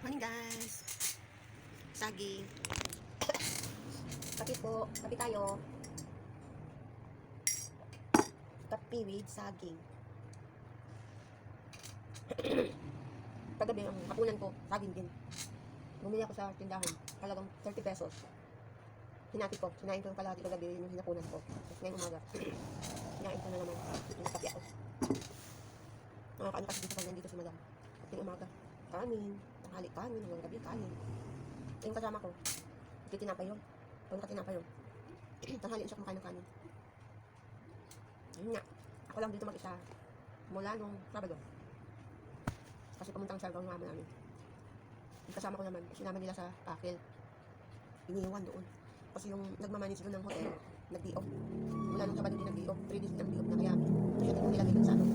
Morning guys. Saging. Kape po. Kape tayo. Kape with saging. Kagabi ang hapunan ko, saging din. Bumili ako sa tindahan. Talagang 30 pesos. Hinati ko. Sinain ko yung kalahati kagabi. Yun yung hinapunan ko. Tapos ngayong umaga. Sinain ko na naman. Yung kape ako. Nakakaano kasi dito pag nandito si madam. Yung umaga. Kanin. Tanghali kanin. Hanggang gabi kanin. Yung kasama ko. Tinapay yun. Pag nakatinapay yun. Tanghali siya kumakain ng kanin. Ayun nga. Ako lang dito mag-isa. Mula nung Sabado. Kasi pumunta ang Siargao ng amo namin. Yung kasama ko naman. Sinama nila sa Pakil. Iniiwan doon. Kasi yung nagmamanage doon ng hotel. Nag-D-off. Mula nung Sabado din nag-D-off. 3 days din nag-D-off na kaya. Siya din yung nilagay dun sa ano.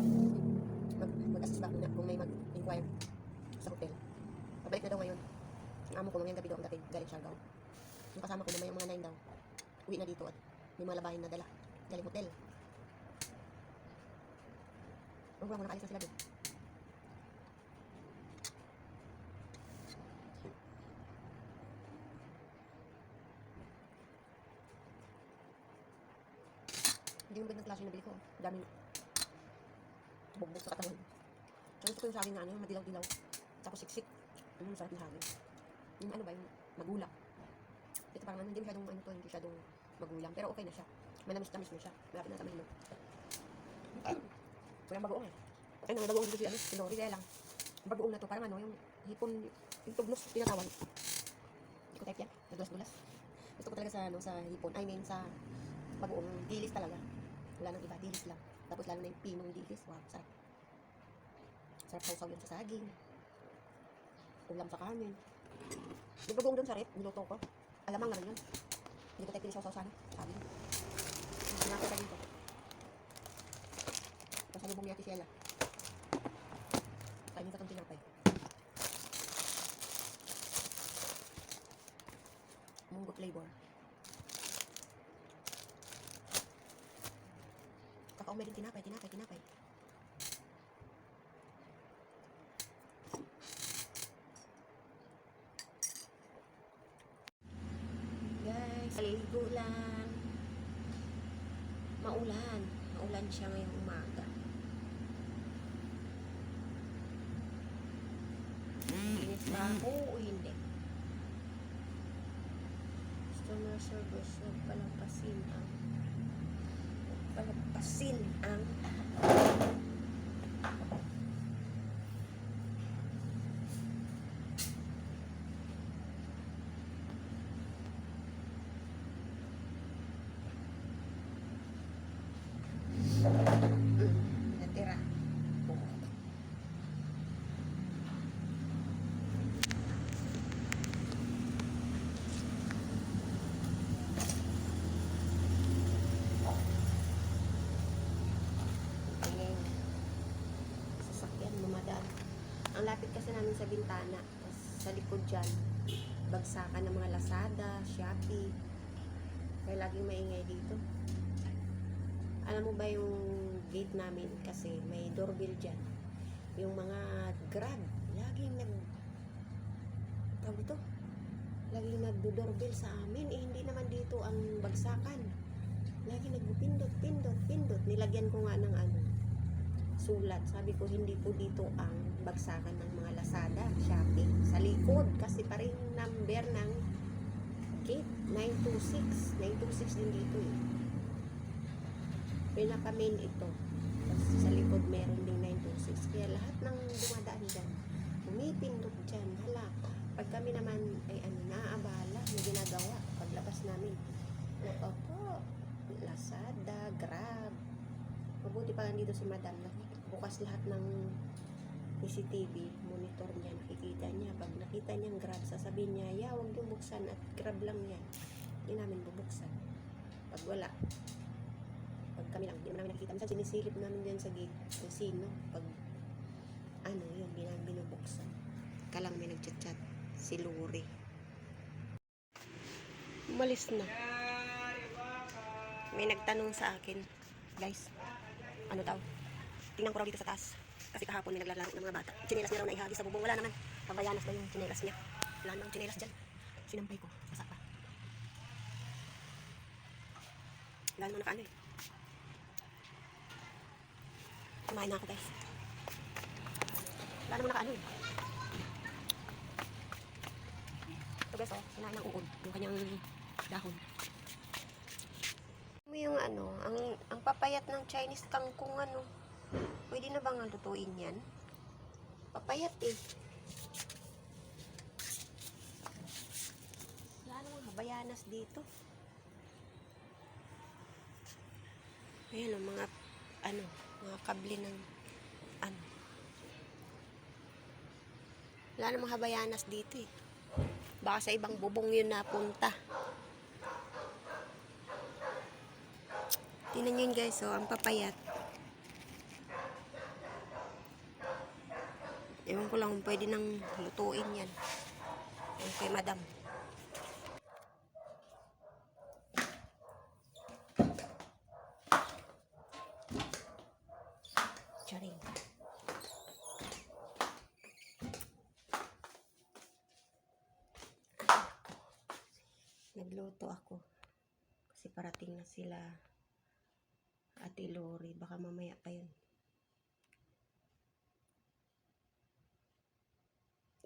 Mag-assist back na kung may mag-inquire sa hotel. Pabalik na daw ngayon. Ang amo ko ngayon gabi daw ang dating galing Siargao. Yung kasama ko naman yung mga 9 daw. Uwi na dito at may mga labahin na dala. Galing hotel. Huwag mo nakaalis na sila doon. Hindi yung magandang klase yung nabili ko. Daming bugbog sa katawan. So gusto ko yung saging na ano, yung madilaw-dilaw. Tapos siksik. Sarap ng hangin. Yung ano ba, yung magulang. Ito parang ano, hindi masyadong ano to, hindi masyadong magulang. Pero okay na siya. Manamis-tamis na siya. Malapit na sa mahinog. Walang bagoong eh. Ay, nang bagoong dito si ano, si Lori, kaya lang. Bagoong na to, parang ano, yung hipon, yung tublos, tinatawag. Hindi ko type yan. Nadulas-dulas. Gusto ko talaga sa, ano, sa hipon. I mean, sa bagoong dilis talaga. Wala nang iba, dilis lang. Tapos lalo na yung pinong dilis. Wow, sarap. Sarap sausaw yun sa saging. Ulam sa kanin. Yung bagoong doon sa rep, niluto ko. Alamang naman yun. Hindi ko tayo pinisaw-saw sana. Saging. Hindi na ako sa dito. Pasalubong niya si Sheila. Kainin ka itong tinapay. Munggo flavor. Kakaumay din tinapay. Guys, maligo lang. Maulan siya ngayong umaga. Inis ba ako o hindi? Customer service, palampasin ang natira. Sasakyan, lumadaan. Ang lapit kasi namin sa bintana. Tapos sa likod dyan, bagsakan ng mga Lazada, Shopee. Kaya laging maingay dito. Alam mo ba yung gate namin kasi may doorbell dyan. Yung mga Grab, laging laging nagdo-doorbell sa amin. Eh, hindi naman dito ang bagsakan. Laging nagpindot. Nilagyan ko nga ng ano, sulat. Sabi ko, hindi po dito ang bagsakan ng mga Lazada, Shopee. Sa likod, kasi pa rin number ng gate, 926. 926 din dito eh. Pinaka-main ito. Tapos sa likod meron ding 926. Kaya lahat ng dumadaan dyan, pumipindot dyan. Hala, pag kami naman ay naaabala, may ginagawa. Paglabas namin, opo, Lazada, Grab. Mabuti pa lang dito si Madam. Bukas lahat ng CCTV, monitor niya, nakikita niya. Pag nakita niyang Grab, sasabihin niya, huwag yung buksan at Grab lang yan. Hindi namin bubuksan. Pag wala, pag kami lang, hindi namin nakikita. Minsan sinisilip namin dyan sa gate kung sino. Pag yun, hindi namin binubuksan. Kalang may nagchat-chat, si Lori. Umalis na. May nagtanong sa akin, guys, ano daw? Tingnan ko raw dito sa taas. Kasi kahapon may naglalaro ng mga bata. Chinelas niya raw na ihagis sa bubong. Wala naman. Pabayanas ba yung tsinelas niya? Wala namang tsinelas dyan. Sinampay ko. Basa pa. Wala namang nakaano eh. Kumain na ako guys. Wala namang nakaano eh. Ito guys oh, sinain ng uod. Yung kanyang dahon. Yung ano, ang papayat ng Chinese kangkong ano. Pwede na bang lutuin yan? Papayat eh. Wala namang habayanas dito. Ayan o, mga kable ng ano. Wala namang habayanas dito eh. Baka sa ibang bubong yun napunta. Tingnan nyo yun guys, oh, ang papayat. Ewan ko lang kung pwede nang lutuin yan. Okay, madam. Charing. Nagluto ako. Kasi parating na sila. Ate Lori. Baka mamaya pa yun.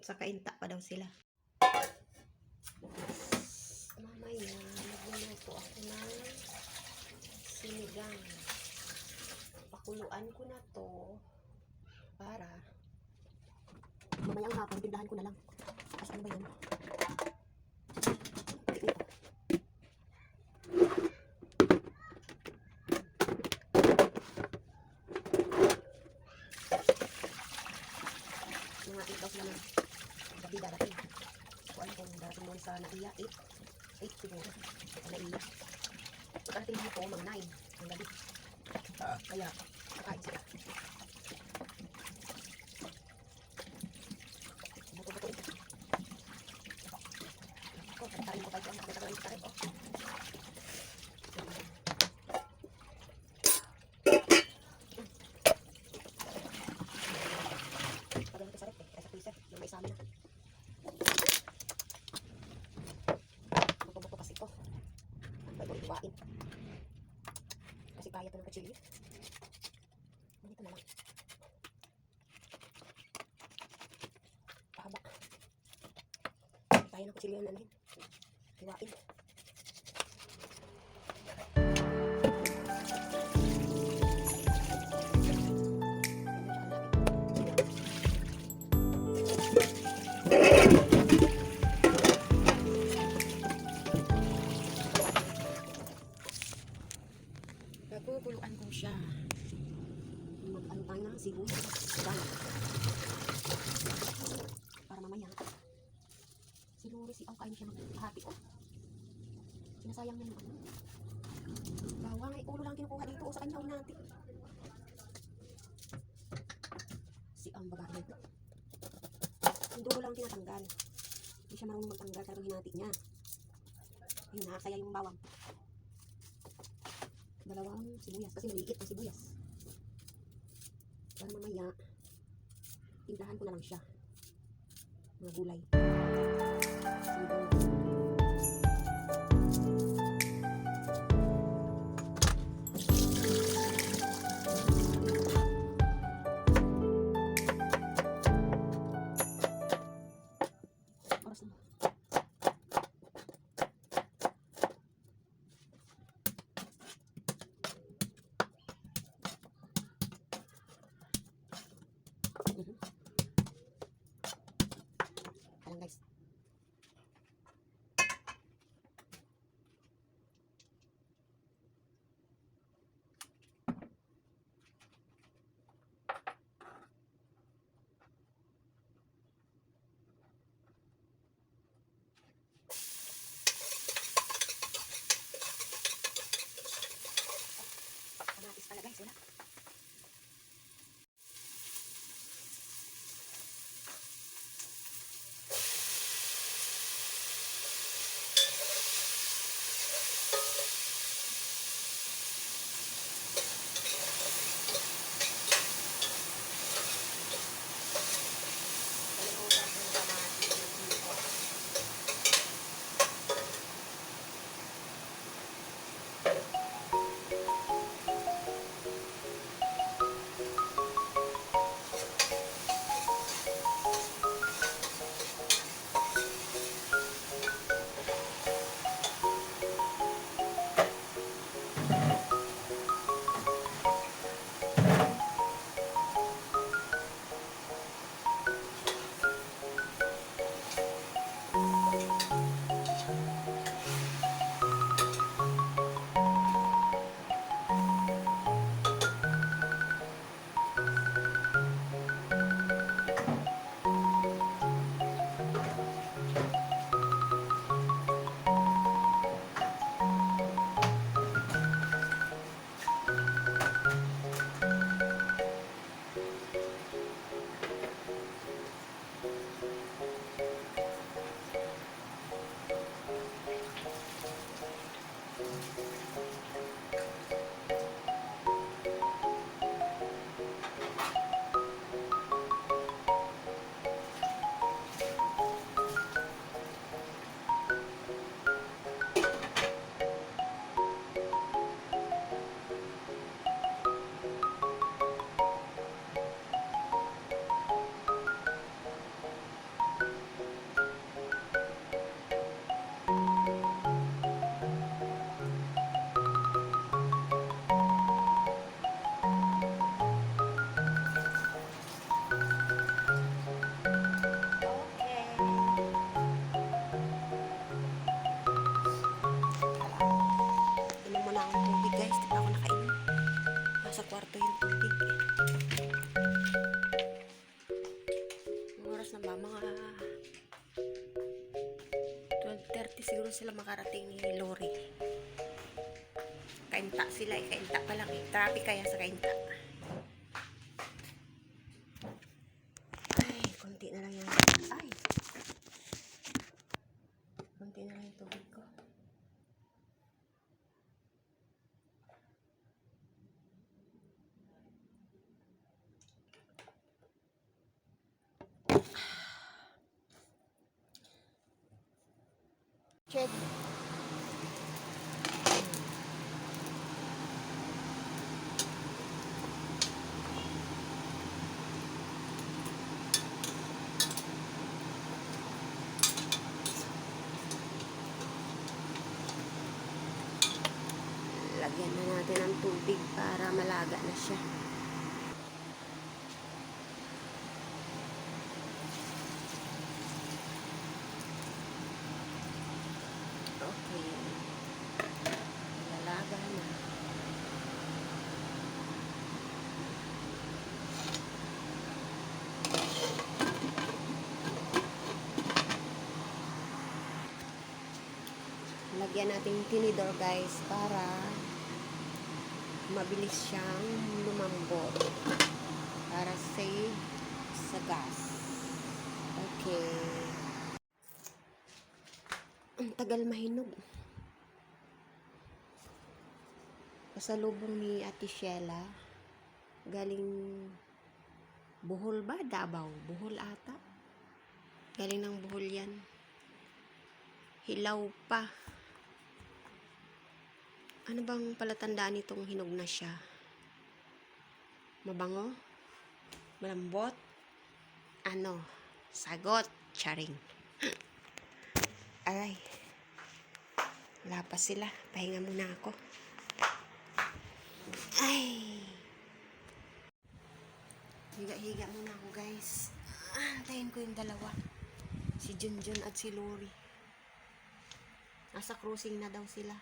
Sa kainta pa daw sila. Mamaya, magluluto ako ng sinigang. Pakuluan ko na to para mamayang hapon, tindahan ko na lang. Kasi ano ba yan? Mga 8 na lang. Gabi darating. So ano kung darating mo sa naiya, 8 siguro. Naiya. Pagkarating dito, mga 9 ang gabi. Kaya, kakain sila. Buto-buto ito. Ako, tarin ko tayo. Ang nakita ko lang yung tarin ko. Pagano ito sa rep eh. Kaya sa freezer. Yung may isama na. Buto-buto kasi ko. Ang bago iwain. Kasi kaya ito ng kachili. Ganito na lang. Pahaba. Kaya ng kachili yan namin. Iwain. Nagkukuluan ko siya. Mag-ano tayo ng sibuyas. Para mamaya. Si Lori, si kain siya maghati ko. Sinasayang niya yung ano. Bawang ay ulo lang kinukuha dito sa kanya natin. Si ang babae nito. Yung dulo lang tinatanggal. Hindi siya marunong magtanggal. Talagang hinati niya. Yun na, saya yung bawang. Dalawang sibuyas. Kasi maliit ang sibuyas. Para mamaya, timplahan ko na lang siya. Mga gulay. Sibuyas. Oras na. Ayan guys. siguro sila makarating ni Lori. Kainta sila eh. Kainta pa lang eh. Traffic kaya sa Kainta. Ay, konti na lang yan. Ay! Konti na lang yung tubig ko. Check. Lagyan na natin ng tubig para malaga na siya. Okay. Lalaga na. Lagyan natin yung tinidor guys para mabilis siyang lumambot. Para save sa gas. Okay. Ang tagal mahinog. Pasalubong ni Ate Sheila. Galing Bohol ba? Davao? Bohol ata? Galing ng Bohol yan. Hilaw pa. Ano bang palatandaan nitong hinog na siya? Mabango? Malambot? Ano? Sagot? Charing. Aray. Wala pa sila. Pahinga muna ako. Ay. Higa-higa muna ako guys. Antayin ko yung dalawa. Si Junjun at si Lori. Nasa cruising na daw sila.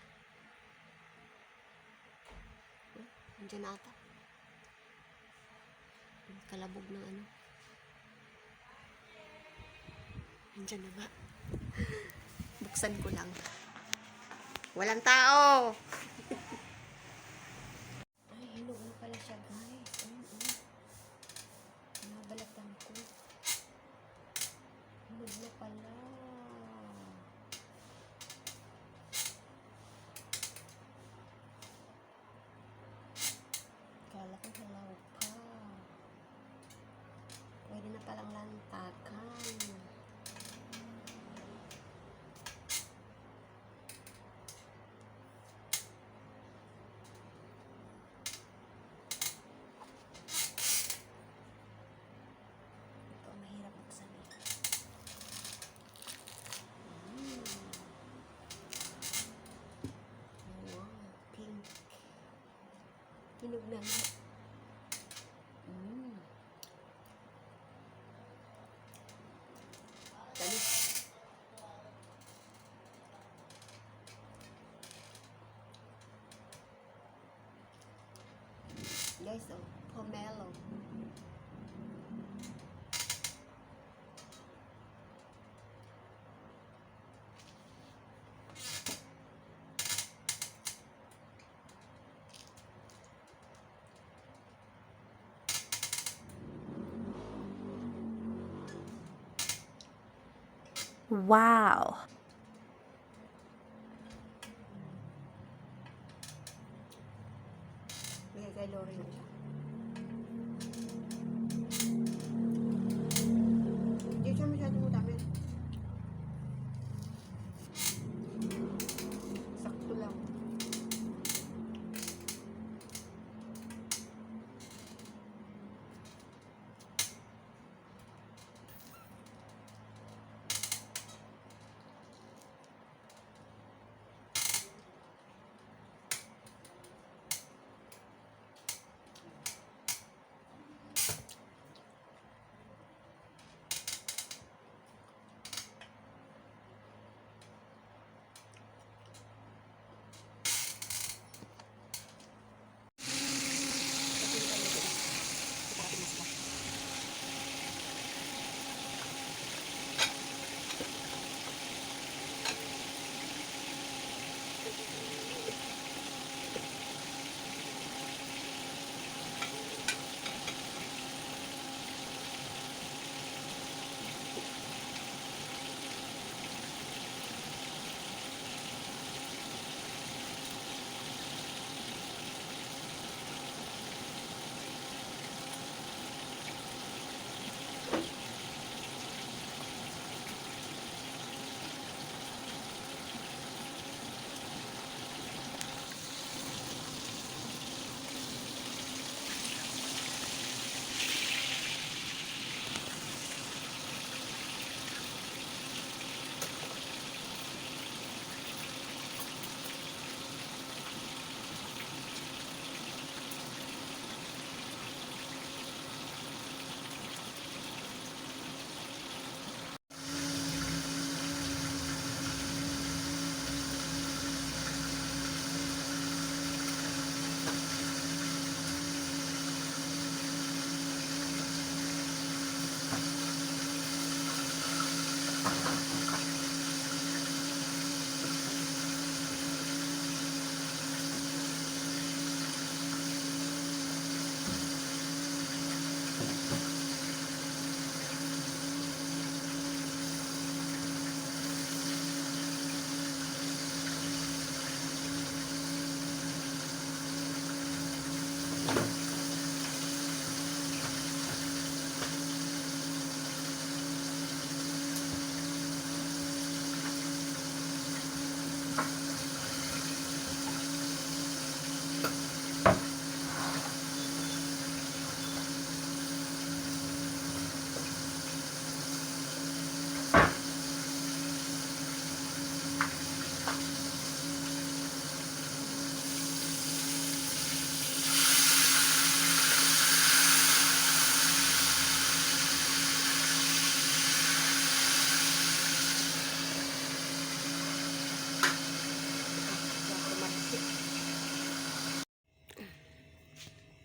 Nandiyan na ata. Kalabog ng ano. Nandiyan na nga. Buksan ko lang. Walang tao! Ay, hinog na pala siya guys. Nabalatan ko. Hinog na pala. Kala ko hilaw pa. Pwede na palang lantakan. Ito, mahirap buksan eh. Wow, pink. Hinog na nga. Tamis. Guys, oh, pomelo. Wow. Bigay kay Lori na siya. Hindi siya masyadong madami. Sakto lang.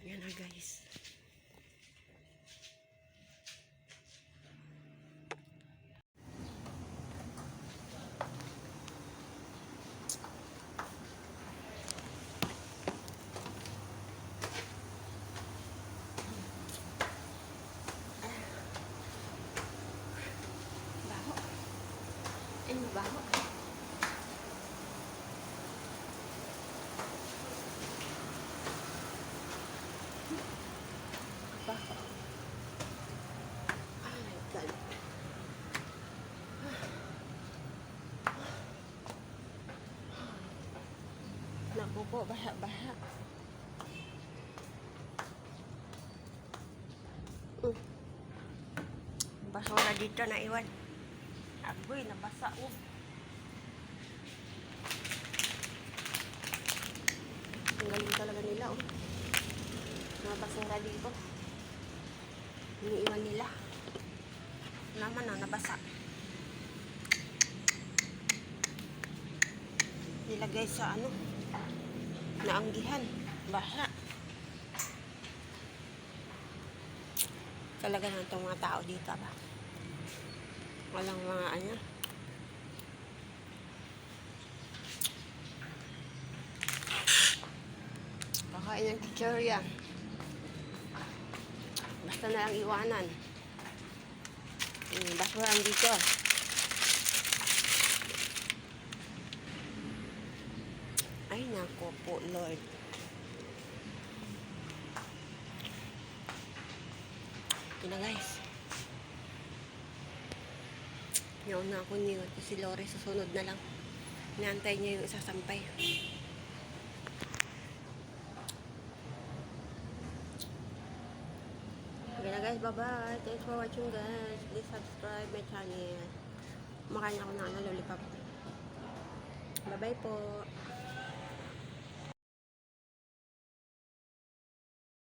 Yan na guys. Baho. Ano baho? Baho. Oh my God. Naku po, baha-baha. Basura dito na iwan. Agoy, nabasa oh. Ang galing talaga nila oh. Mga basura dito. Iniiwan nila. Naman oh, nabasa. Nilagay sa ano, naanggihan. Baha. Talaga na itong mga tao dito ba? Walang mga ano. Kakain ng chichirya. Basta na lang iwanan. Basuran dito. Ay nako po Lord. Ito na guys. Nauna ako niyon si Lore susunod na lang. Inaantay niya yung isasampay. Okay na guys, bye-bye. Thanks for watching guys. Please subscribe my channel. Makain ako ng lollipop. Bye-bye po.